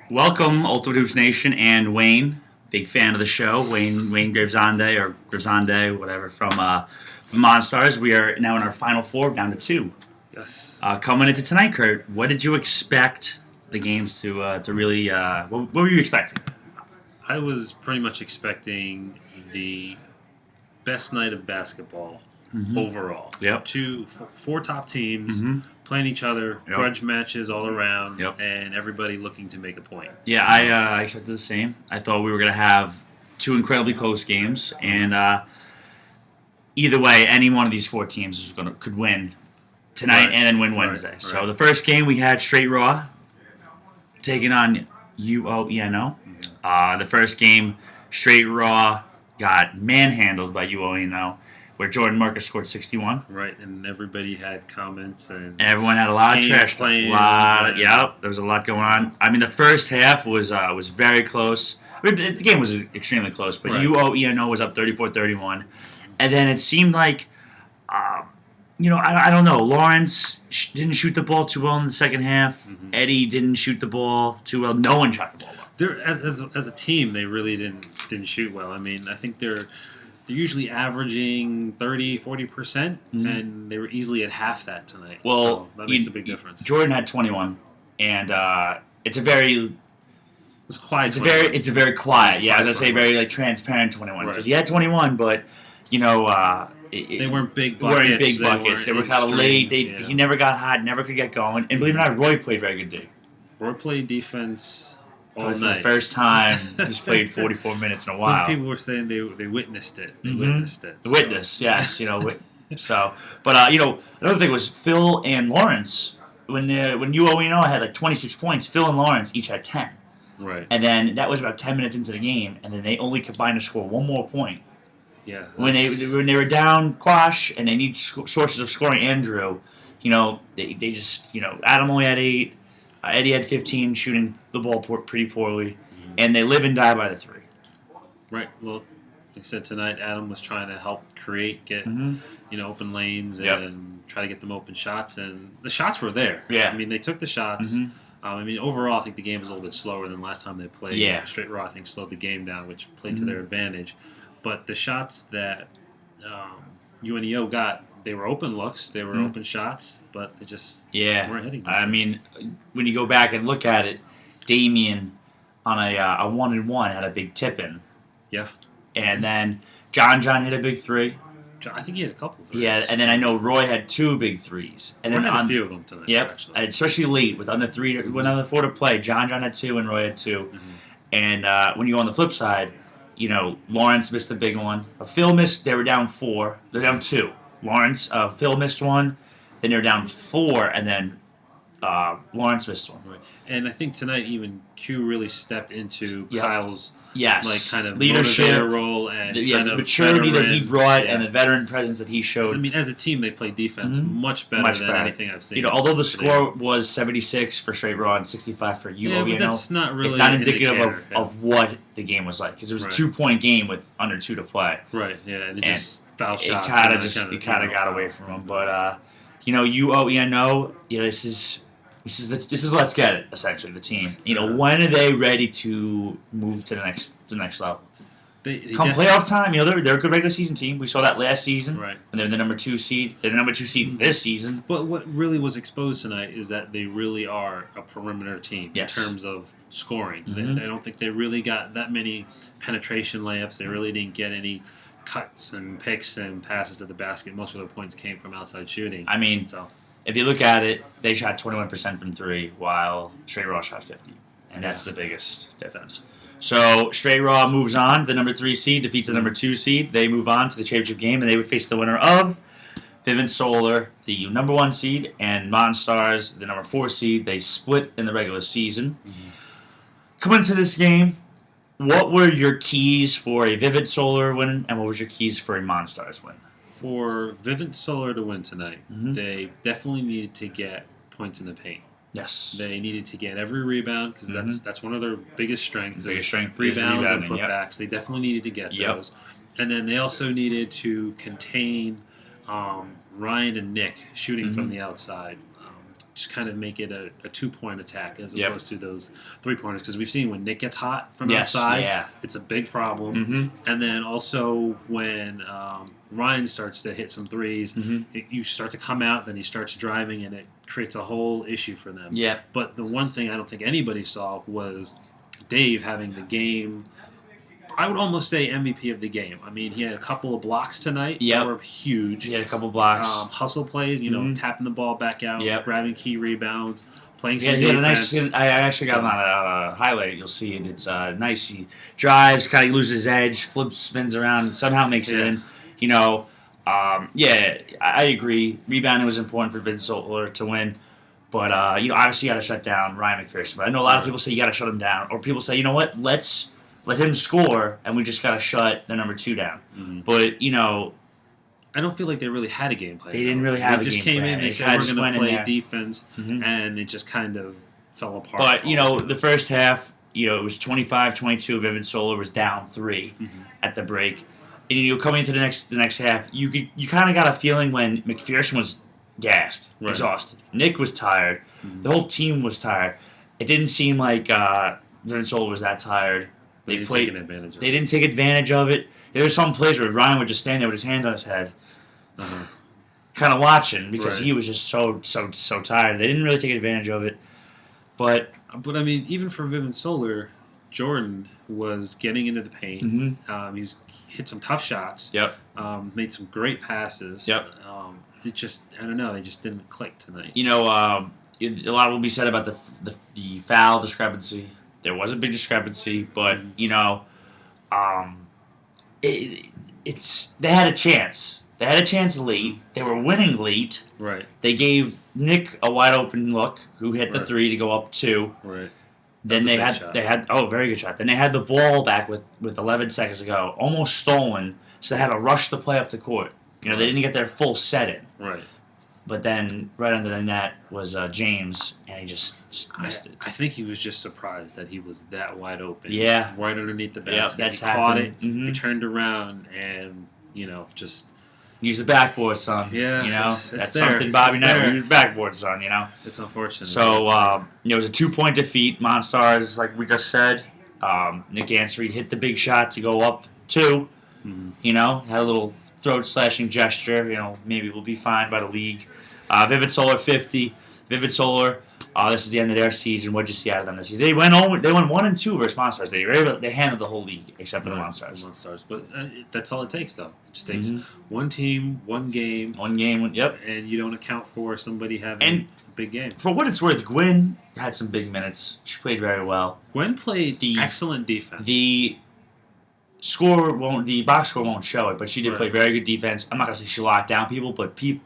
Welcome, Ultimate Hoops Nation, and Wayne. Big fan of the show, Wayne Gravesande or Gravesande, whatever, from Monstars. We are now in our final four, down to two. Yes. Coming into tonight, Kurt, what did you expect the games to really? What were you expecting? I was pretty much expecting the best night of basketball overall. Yep. Four top teams playing each other, Yep. grudge matches all around, Yep. and everybody looking to make a point. Yeah, I expected the same. I thought we were going to have two incredibly close games, and either way, any one of these four teams could win tonight Right. and then win Right. Wednesday. Right. So the first game we had Straight Raw taking on UOENO. The first game, Straight Raw got manhandled by UOENO, where Jordan Marcus scored 61. Right, and everybody had comments and Everyone had a lot of Game trash talk. plans and- Yep, there was a lot going on. I mean, the first half was very close. I mean, the game was extremely close, but Right. UOENO was up 34-31. And then it seemed like, I don't know, Lawrence didn't shoot the ball too well in the second half. Eddie didn't shoot the ball too well. No one shot the ball well. they're as a team they really didn't shoot well. I mean, I think they're usually averaging 30-40%, and they were easily at half that tonight. Well, so that makes a big difference. Jordan had 21, and it's a very It's quiet. It's a very quiet. Yeah, I was gonna say 21. very like transparent 21 Right. because he had 21, but They weren't big weren't buckets. big buckets. They were weren't kind of in late. strings, He never got hot, never could get going. And believe it or not, Roy played very good D. Roy played defense all Probably for night. the first time he's played 44 minutes in a while. Some people were saying they witnessed it. They Mhm. witnessed it. The witness, yes, So, but another thing was Phil and Lawrence. When UOENO had like 26 points, Phil and Lawrence each had 10. Right. And then that was about 10 minutes into the game, and then they only combined to score one more point. Yeah. When they were down Quash and they need sources of scoring Andrew, they just Adam only had 8, Eddie had 15, shooting the ball pretty poorly, and they live and die by the 3. Right. Well, like I said tonight, Adam was trying to help get open lanes Yep. and try to get them open shots, and the shots were there. Yeah. I mean, they took the shots. Mhm. Overall, I think the game was a little bit slower than last time they played. Yeah. Straight Raw, I think, slowed the game down, which played to their advantage. But the shots that UNEO got, they were open looks, they were open shots, but they just Yeah, weren't hitting. I mean, when you go back and look at it, Damien on a 1-and-1 had a big tip in, Yeah. and then John hit a big 3. I think he had a couple of threes. Yeah, and then I know Roy had 2 big 3s, and Roy then had a few of them tonight. Yep, Actually. especially late with under 4 to play. John had 2 and Roy had 2. And when you go on the flip side, Lawrence missed a big one. Phil missed. They were down 4. They're down 2. Phil missed one. Then they were down 4, and then Lawrence missed one. Right. And I think tonight even Q really stepped into Yep. Kyle's Yes, kind of leadership, motivator role and the kind of maturity that he veteran. brought, Yeah. and the veteran presence that he 'Cause, showed. I mean, as a team, they played defense much better Much than better. anything I've seen. Although the today. score was 76 for Straight Raw and 65 for UO, but that's not really it's not an indicative indicator, of what the game was like because it was Right. a 2-point game with under 2 to play. Right, yeah, and it And just foul It shots. kind and of that got away from him, but UOENO, this is let's get it essentially the team. When are they ready to move to the next level? They Come definitely- playoff time, they're a good regular season team. We saw that last season, Right. and they're the number 2 seed. They're the number 2 seed this season. But what really was exposed tonight is that they really are a perimeter team Yes. in terms of scoring. Mhm. I don't think they really got that many penetration layups. They really didn't get any cuts and picks and passes to the basket. Most of their points came from outside shooting. I mean, So if you look at it, they shot 21% from 3, while Straight Raw shot 50, and that's the biggest difference. So Straight Raw moves on. The number 3 seed defeats the number 2 seed. They move on to the championship game, and they would face the winner of Vivint Solar, the number 1 seed, and Monstars, the number 4 seed. They split in the regular season. Coming into this game, what were your keys for a Vivint Solar win, and what was your keys for a Monstars win? for Vivint Solar to win tonight, Mhm. they definitely needed to get points in the paint. Yes. They needed to get every rebound because that's one of their biggest strengths. The biggest strength is rebounds and rebounding, yep. putbacks. They definitely needed to get Yep. those, and then they also needed to contain Ryan and Nick shooting from the outside. just kind of make it a 2-point attack as Yep. opposed to those 3-pointers. Because we've seen when Nick gets hot from Yes, outside, yeah. it's a big problem. Mm-hmm. And then also when Ryan starts to hit some threes, Mm-hmm. you start to come out, then he starts driving, and it creates a whole issue for them. Yeah. But the one thing I don't think anybody saw was Dave having the game. I would almost say MVP of the game. I mean, he had a couple of blocks tonight Yep. that were huge. He had a couple blocks. Hustle plays, Mhm. tapping the ball back out, Yep. grabbing key rebounds, playing Yeah, some he had a defense. nice. I actually got him on a highlight. You'll see it. It's nice. He drives, kind of loses his edge, flips, spins around, somehow makes it Yeah. in. I agree. Rebounding was important for Vince Solar to win, but obviously you got to shut down Ryan McPherson. But I know a lot of people say you got to shut him down, or people say, you know what, let's let him score, and we just got to shut the number 2 down. Mhm. But I don't feel like they really had a game plan. They didn't though. really have They a just game came plan. in, They they said kinda we're just going went to in play there. defense, Mhm. and it just kind of fell apart. But, the first half, it was 25-22. Vivid Solar was down 3 Mhm. at the break. And, coming into the next half, you kind of got a feeling when McPherson was gassed, Right. exhausted. Nick was tired. Mhm. The whole team was tired. It didn't seem like Vivid Solar was that tired. They They didn't played. take advantage of They it. didn't take advantage of it. There were some plays where Ryan would just stand there with his hands on his head, Uh-huh. kind of watching because Right. he was just so tired. They didn't really take advantage of it. But But I mean, even for Vivint Solar, Jordan was getting into the paint. mhm. He hit some tough shots. Yep. Made some great passes. Yep. It just, I don't know, they just didn't click tonight. A lot will be said about the foul discrepancy. There was a big discrepancy, but it's they had a chance. They had a chance late. They were winning late. Right. They gave Nick a wide open look, who hit the Right. 3 to go up 2. Right. Then That's a they big had shot. they had very good shot. Then they had the ball back with 11 seconds to go, almost stolen. So they had to rush the play up the court. They didn't get their full set in. Right. But then right under the net was James, and he just missed it. I think he was just surprised that he was that wide open. Yeah. Right underneath the Yep, basket. that's he caught happened. it. He Mhm. turned around and, just. Use the backboard, son. Yeah, that's it's there. something Bobby It's never there. use the backboard, son. It's unfortunate. So it was a 2-point defeat. Monstars, like we just said. Nick Ansary hit the big shot to go up 2. Mhm. Had a little throat slashing gesture. Maybe we'll be fined by the league. Vivid Solar 50. Vivid Solar. This is the end of their season. What'd you see out of them this season? They went 1-2 versus Monstars. They handled the whole league except for the Monstars. Monstars. But that's all it takes, though. It just takes Mhm. one team, one game, One game. Yep. and you don't account for somebody having And- a big game. For what it's worth, Gwen had some big minutes. She played very well. Gwen played The- excellent defense. The box score won't show it, but she did Right. play very good defense. I'm not gonna say she locked down people, but the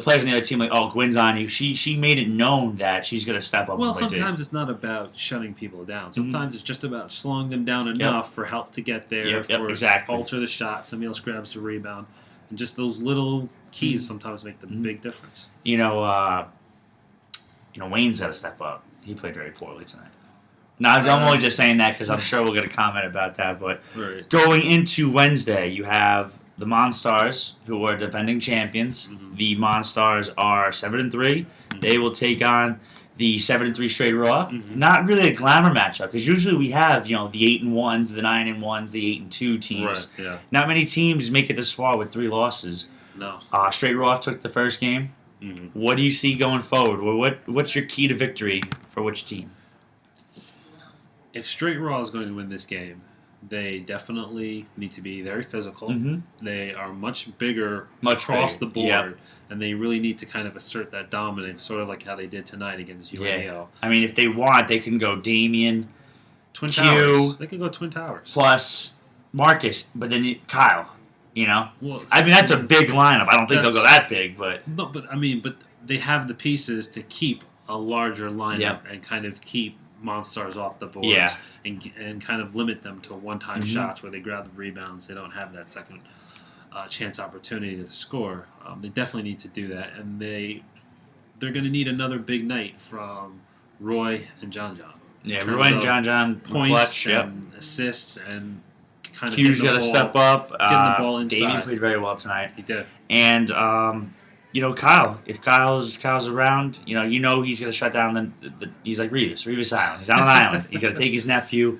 players on the other team, like, oh, Gwen's on you. She made it known that she's gonna step up. Well, and play big. sometimes it's not about shutting people down. Mm-hmm. Sometimes it's just about slowing them down enough for help to get there, Yep, for exactly. alter the shot, somebody else grabs the rebound. And just those little keys sometimes make the Mhm. big difference. Wayne's got to step up. He played very poorly tonight. Now, I'm only just saying that because I'm sure we'll get a comment about that. But Right. going into Wednesday, you have the Monstars, who are defending champions. Mhm. The Monstars are 7-3. They will take on the 7-3 Straight Raw. Mhm. Not really a glamour matchup because usually we have the 8-1s, the 9-1s, the 8-2 teams. Right, yeah. Not many teams make it this far with 3 losses. No. Straight Raw took the first game. Mhm. What do you see going forward? What's your key to victory for which team? If Straight Raw is going to win this game, they definitely need to be very physical. Mm-hmm. They are much bigger Much across bigger, the board, yep. and they really need to kind of assert that dominance, sort of like how they did tonight against UNEO. I mean, if they want, they can go Damien Twin Q. Towers. They could go Twin Towers. plus Marcus, but then Kyle. Well, I mean, that's a big lineup. I don't think they'll go That's- that big, but No, but they have the pieces to keep a larger lineup Yep. and kind of keep Monstars off the board Yeah. and kind of limit them to one-time Mhm. shots where they grab the rebounds. They don't have that second chance opportunity to score. They definitely need to do that, and they're going to need another big night from Roy and John. yeah, terms Roy and of John Points clutch. Yep. and assists and kind of Q's getting got the to ball- step up. getting the ball inside. Damien played very well tonight, He did. and Kyle. If Kyle's around, he's gonna shut down he's like Revis Island. He's on an island. He's gonna take his nephew.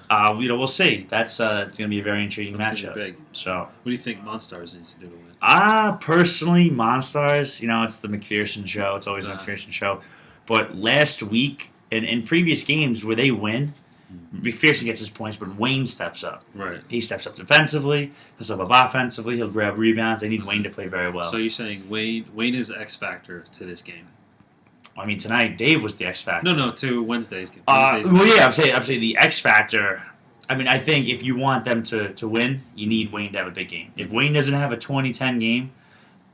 We'll see. That's it's gonna be a very intriguing matchup. Big. So, what do you think Monstars needs to do to win? Personally, Monstars. It's the McPherson show. It's always the McPherson show. But last week and in previous games where they win, McPherson gets his points, but Wayne steps up. Right. He steps up defensively, he'll step up offensively, he'll grab rebounds. They need Wayne to play very well. So you're saying Wayne is the X factor to this game? I mean, tonight Dave was the X factor. No, to Wednesday's game. I'm saying the X factor. I mean, I think if you want them to win, you need Wayne to have a big game. If Wayne doesn't have a 20-10 game,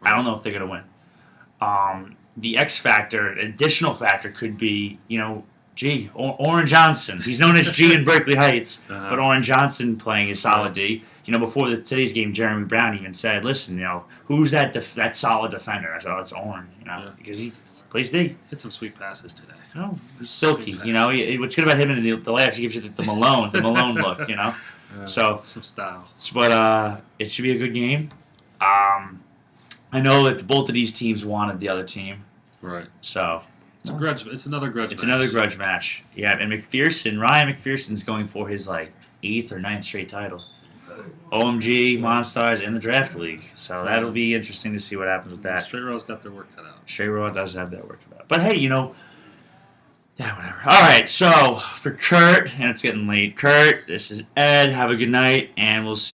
I don't know if they're going to win. The X factor, additional factor could be, Oren Johnson. He's known as G in Berkeley Heights, but Oren Johnson playing a solid D. Before today's game, Jeremy Brown even said, "Listen, who's that solid defender?" I said, "Oh, it's Oren." Because he plays D. Hit some sweet passes today. Oh, he's silky. What's good about him in the layups? He gives you the Malone look. So some style. But it should be a good game. I know that both of these teams wanted the other team. Right. So it's a grudge. It's another grudge. It's another grudge match. Yeah, and Ryan McPherson's going for his 8th or 9th straight title. OMG, Monstars in the draft league. So that'll be interesting to see what happens with that. Straight Raw's got their work cut out. Straight Raw does have their work cut out. But hey, yeah, whatever. All right, so for Kurt, and it's getting late. Kurt, this is Ed. Have a good night, and we'll see.